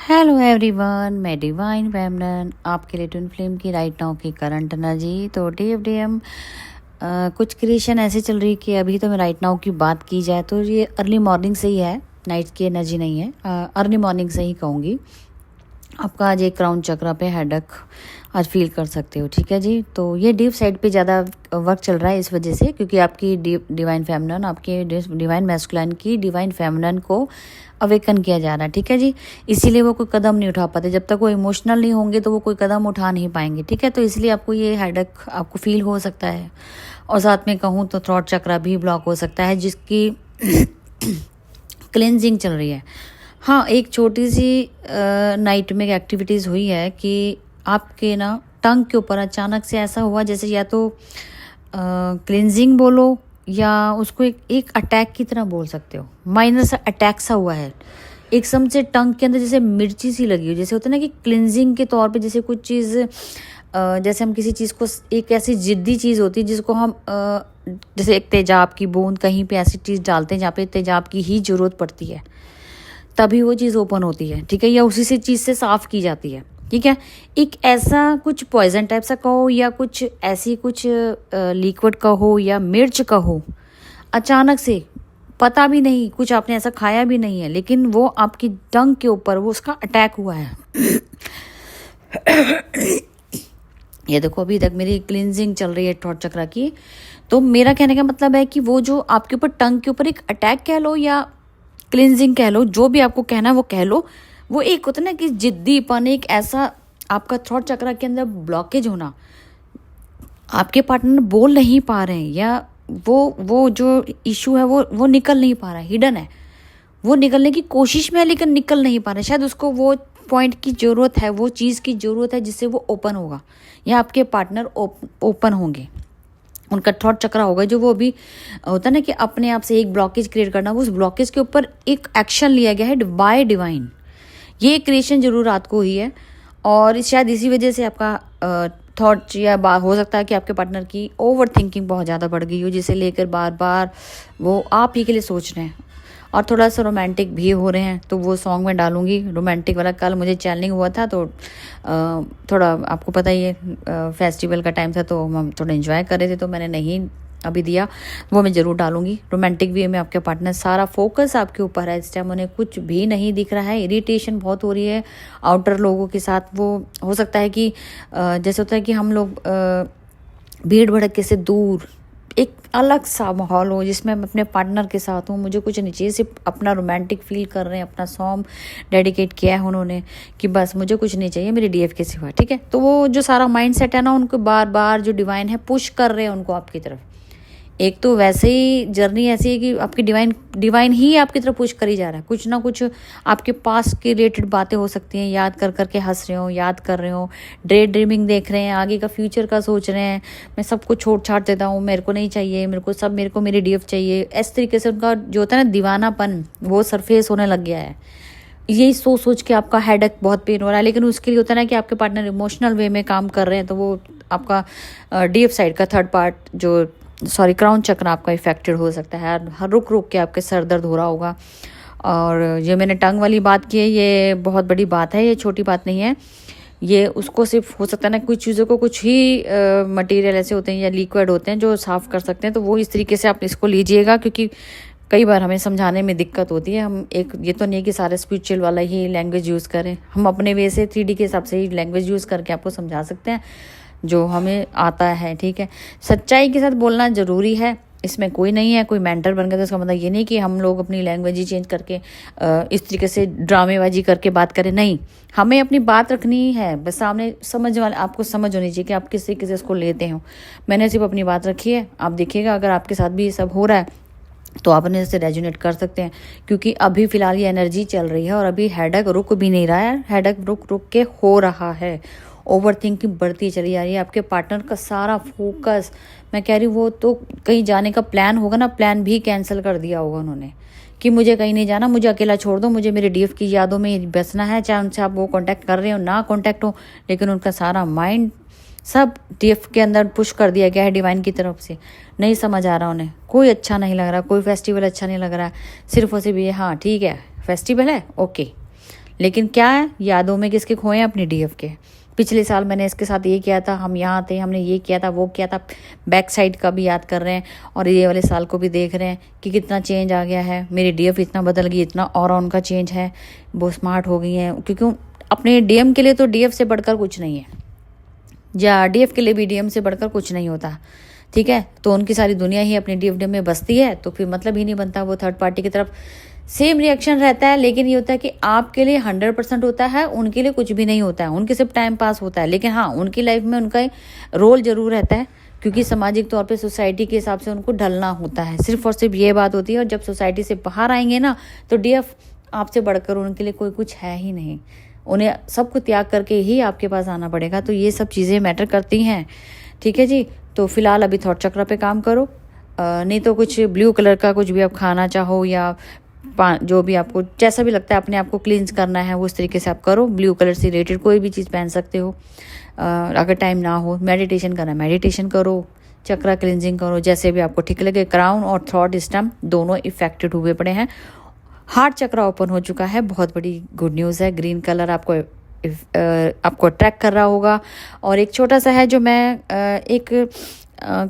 Hello everyone, मैं divine feminine आपके लिए ट्विन फ्लेम की राइट नाउ की करंट एनर्जी। तो DFDM कुछ क्रिएशन ऐसी चल रही कि अभी तो मैं राइट नाउ की बात की जाए तो ये अर्ली मॉर्निंग से ही है, नाइट की एनर्जी नहीं है। अर्ली मॉर्निंग से ही कहूँगी। आपका आज एक क्राउन चक्रा पे हेडक आज फील कर सकते हो, ठीक है जी। तो ये डीप साइड पे ज़्यादा वर्क चल रहा है इस वजह से, क्योंकि आपकी डिवाइन फेमिनिन, आपके डिवाइन मैस्कुलिन की डिवाइन फेमिनिन को अवेकन किया जा रहा है, ठीक है जी। इसीलिए वो कोई कदम नहीं उठा पाते। जब तक वो इमोशनल नहीं होंगे तो वो कोई कदम उठा नहीं पाएंगे, ठीक है। तो इसलिए आपको ये हेडक आपको फील हो सकता है। और साथ में कहूँ तो थ्रॉट चक्रा भी ब्लॉक हो सकता है, जिसकी क्लेंजिंग चल रही है। हाँ, एक छोटी सी नाइट में एक्टिविटीज़ हुई है कि आपके ना टंग के ऊपर अचानक से ऐसा हुआ जैसे या तो क्लेंजिंग बोलो या उसको एक अटैक की तरह बोल सकते हो। माइनर सा अटैक सा हुआ है एकदम से टंग के अंदर, जैसे मिर्ची सी लगी हो। जैसे होता है ना कि क्लिनजिंग के तौर पे जैसे कुछ चीज़ जैसे हम किसी चीज़ को, एक ऐसी जिद्दी चीज़ होती है जिसको हम जैसे एक तेजाब की बूंद कहीं पे ऐसी चीज़ डालते हैं जहाँ पे तेजाब की ही ज़रूरत पड़ती है, तभी वो चीज़ ओपन होती है, ठीक है। या उसी से चीज़ से साफ़ की जाती है, ठीक है। एक ऐसा कुछ पॉइजन टाइप सा कहो या कुछ ऐसी कुछ लिक्विड कहो या मिर्च कहो, अचानक से पता भी नहीं, कुछ आपने ऐसा खाया भी नहीं है, लेकिन वो आपकी टंग के ऊपर वो उसका अटैक हुआ है। ये देखो, अभी तक मेरी क्लिनजिंग चल रही है थ्रॉट चक्रा की। तो मेरा कहने का मतलब है कि वो जो आपके ऊपर टंग के ऊपर एक अटैक कह लो या क्लिनजिंग कह लो, जो भी आपको कहना है वो कह लो। वो एक होता है ना कि जिद्दीपन, एक ऐसा आपका थ्रॉट चक्रा के अंदर ब्लॉकेज होना, आपके पार्टनर बोल नहीं पा रहे हैं या वो जो इशू है वो निकल नहीं पा रहा है, हिडन है, वो निकलने की कोशिश में है लेकिन निकल नहीं पा रहा है। शायद उसको वो पॉइंट की ज़रूरत है, वो चीज़ की ज़रूरत है जिससे वो ओपन होगा या आपके पार्टनर ओपन होंगे। उनका थ्रॉट चक्रा होगा जो वो अभी होता है ना कि अपने आप से एक ब्लॉकेज क्रिएट करना, वो उस ब्लॉकेज के ऊपर एक एक्शन लिया गया है बाय डिवाइन। ये क्रिएशन जरूर रात को हुई है और शायद इसी वजह से आपका थॉट या हो सकता है कि आपके पार्टनर की ओवर थिंकिंग बहुत ज़्यादा बढ़ गई हो, जिसे लेकर बार बार वो आप ही के लिए सोच रहे हैं और थोड़ा सा रोमांटिक भी हो रहे हैं। तो वो सॉन्ग मैं डालूंगी रोमांटिक वाला। कल मुझे चैनलिंग हुआ था तो थोड़ा आपको पता ही है फेस्टिवल का टाइम था तो हम थोड़ा एंजॉय कर रहे थे, तो मैंने नहीं अभी दिया, वो मैं ज़रूर डालूंगी। रोमांटिक वे में आपके पार्टनर, सारा फोकस आपके ऊपर है इस टाइम, उन्हें कुछ भी नहीं दिख रहा है। इरिटेशन बहुत हो रही है आउटर लोगों के साथ। वो हो सकता है कि जैसे होता है कि हम लोग भीड़ भड़के से दूर एक अलग सा माहौल हो जिसमें मैं अपने पार्टनर के साथ हूँ, मुझे कुछ नहीं चाहिए, सिर्फ अपना रोमांटिक फील कर रहे हैं। अपना सॉन्ग डेडिकेट किया है उन्होंने कि बस मुझे कुछ नहीं चाहिए मेरी DF के सिवा, ठीक है। तो वो जो सारा माइंड सेट है ना, उनको बार बार जो डिवाइन है पुश कर रहे हैं उनको आपकी तरफ। एक तो वैसे ही जर्नी ऐसी है कि आपकी डिवाइन ही आपकी तरफ पुश करी जा रहा है। कुछ ना कुछ आपके पास के रिलेटेड बातें हो सकती हैं, याद कर करके हंस रहे हो, याद कर रहे हो, ड्रीमिंग देख रहे हैं, आगे का फ्यूचर का सोच रहे हैं। मैं सब कुछ छोड़ छाड़ देता हूँ, मेरे को नहीं चाहिए, मेरे को मेरी DF चाहिए। इस तरीके से उनका जो होता है ना दीवानापन, वो सरफेस होने लग गया है। यही सोच के आपका हेडेक बहुत पेन हो रहा है, लेकिन उसके लिए होता है ना कि आपके पार्टनर इमोशनल वे में काम कर रहे हैं, तो वो आपका DF साइड का थर्ड पार्ट जो क्राउन चक्र आपका इफेक्टेड हो सकता है। हर रुक रुक के आपके सर दर्द हो रहा होगा। और ये मैंने टंग वाली बात की है, ये बहुत बड़ी बात है, ये छोटी बात नहीं है। ये उसको सिर्फ हो सकता है ना, कुछ चीज़ों को कुछ ही मटेरियल ऐसे होते हैं या लिक्विड होते हैं जो साफ़ कर सकते हैं, तो वो इस तरीके से आप इसको लीजिएगा। क्योंकि कई बार हमें समझाने में दिक्कत होती है। हम एक ये तो नहीं कि सारे स्पिरिचुअल वाला ही लैंग्वेज यूज़ करें, हम अपने वे से 3D के हिसाब से ही लैंग्वेज यूज़ करके आपको समझा सकते हैं जो हमें आता है, ठीक है। सच्चाई के साथ बोलना ज़रूरी है, इसमें कोई नहीं है। कोई मेंटर बन गया तो इसका मतलब ये नहीं कि हम लोग अपनी लैंग्वेज ही चेंज करके इस तरीके से ड्रामेबाजी करके बात करें। नहीं, हमें अपनी बात रखनी है, बस सामने समझ वाले आपको समझ होनी चाहिए कि आप किस तरीके से इसको लेते हो। मैंने सिर्फ अपनी बात रखी है, आप देखिएगा अगर आपके साथ भी ये सब हो रहा है तो आप अपने से रेजोनेट कर सकते हैं। क्योंकि अभी फ़िलहाल ये एनर्जी चल रही है और अभी हेडक रुक भी नहीं रहा है, हेडक रुक रुक के हो रहा है। ओवर थिंकिंग बढ़ती चली जा रही है। आपके पार्टनर का सारा फोकस, मैं कह रही हूँ, वो तो कहीं जाने का प्लान होगा ना, प्लान भी कैंसिल कर दिया होगा उन्होंने कि मुझे कहीं नहीं जाना, मुझे अकेला छोड़ दो, मुझे मेरे DF की यादों में बसना है। चाहे उनसे आप वो कांटेक्ट कर रहे हो ना कांटेक्ट हो, लेकिन उनका सारा माइंड सब DF के अंदर पुश कर दिया गया है डिवाइन की तरफ से। नहीं समझ आ रहा उन्हें, कोई अच्छा नहीं लग रहा, कोई फेस्टिवल अच्छा नहीं लग रहा, सिर्फ और सिर्फ ये हाँ ठीक है फेस्टिवल है ओके, लेकिन क्या है, यादों में किसके खोए हैं? अपनी डीएफ के। पिछले साल मैंने इसके साथ ये किया था, हम यहाँ थे, हमने ये किया था, वो किया था, बैक साइड का भी याद कर रहे हैं और ये वाले साल को भी देख रहे हैं कि कितना चेंज आ गया है, मेरी डीएफ इतना बदल गई, इतना और उनका चेंज है, वो स्मार्ट हो गई हैं। क्योंकि अपने डीएम के लिए तो डीएफ से बढ़कर कुछ नहीं है, या डीएफ के लिए भी डीएम से बढ़कर कुछ नहीं होता, ठीक है। तो उनकी सारी दुनिया ही अपनी डीएफ में बसती है, तो फिर मतलब ही नहीं बनता। वो थर्ड पार्टी की तरफ सेम रिएक्शन रहता है, लेकिन ये होता है कि आपके लिए 100% होता है, उनके लिए कुछ भी नहीं होता है, उनके सिर्फ टाइम पास होता है। लेकिन हाँ, उनकी लाइफ में उनका रोल जरूर रहता है, क्योंकि सामाजिक तौर पे सोसाइटी के हिसाब से उनको ढलना होता है, सिर्फ और सिर्फ ये बात होती है। और जब सोसाइटी से बाहर आएंगे ना, तो डीएफ आपसे बढ़कर उनके लिए कोई कुछ है ही नहीं, उन्हें सब कुछ त्याग करके ही आपके पास आना पड़ेगा। तो ये सब चीज़ें मैटर करती हैं, ठीक है जी। तो फिलहाल अभी थॉट चक्र पे काम करो, नहीं तो कुछ ब्लू कलर का कुछ भी आप खाना चाहो, या जो भी आपको जैसा भी लगता है अपने आप को क्लींस करना है, वो उस तरीके से आप करो। ब्लू कलर से रिलेटेड कोई भी चीज़ पहन सकते हो। अगर टाइम ना हो, मेडिटेशन करना मेडिटेशन करो, चक्रा क्लिनजिंग करो, जैसे भी आपको ठीक लगे। क्राउन और थ्रॉट स्टम्प दोनों इफेक्टेड हुए पड़े हैं। हार्ट चक्रा ओपन हो चुका है, बहुत बड़ी गुड न्यूज़ है। ग्रीन कलर आपको अट्रैक्ट कर रहा होगा। और एक छोटा सा है जो मैं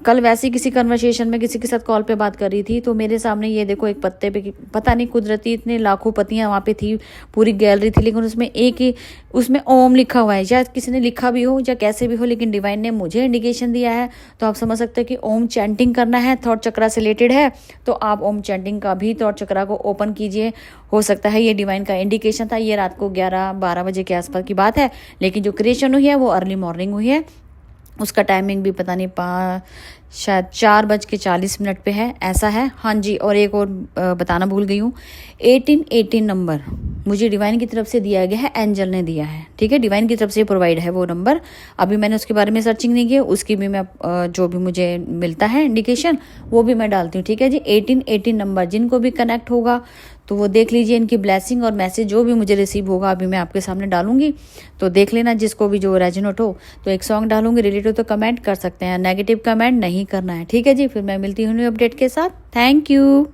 कल वैसे किसी कन्वर्सेशन में किसी के साथ कॉल पे बात कर रही थी, तो मेरे सामने ये देखो एक पत्ते पे, पता नहीं कुदरती इतने लाखों पत्तियां वहाँ पे थी, पूरी गैलरी थी, लेकिन उसमें उसमें ओम लिखा हुआ है, या किसी ने लिखा भी हो या कैसे भी हो, लेकिन डिवाइन ने मुझे इंडिकेशन दिया है। तो आप समझ सकते हैं कि ओम चैंटिंग करना है, थॉट चक्रा से रिलेटेड है, तो आप ओम चैंटिंग का भी थॉट चक्रा को ओपन कीजिए। हो सकता है ये डिवाइन का इंडिकेशन था। ये रात को 11-12 बजे के आसपास की बात है, लेकिन जो क्रिएशन हुई है वो अर्ली मॉर्निंग हुई है। उसका टाइमिंग भी पता नहीं, शायद 4:40 पे है, ऐसा है। हाँ जी, और एक और बताना भूल गई हूँ, 1818 नंबर मुझे डिवाइन की तरफ से दिया गया है, एंजल ने दिया है, ठीक है। डिवाइन की तरफ से प्रोवाइड है वो नंबर। अभी मैंने उसके बारे में सर्चिंग नहीं की, उसकी भी मैं जो भी मुझे मिलता है इंडिकेशन वो भी मैं डालती हूँ, ठीक है जी। 1818 नंबर जिनको भी कनेक्ट होगा तो वो देख लीजिए, इनकी ब्लेसिंग और मैसेज जो भी मुझे रिसीव होगा अभी मैं आपके सामने डालूंगी, तो देख लेना। जिसको भी जो रेजोनेट हो, तो एक सॉन्ग डालूंगी, रिलेटेड हो तो कमेंट कर सकते हैं, नेगेटिव कमेंट नहीं करना है, ठीक है जी। फिर मैं मिलती हूँ न्यू अपडेट के साथ। Thank you.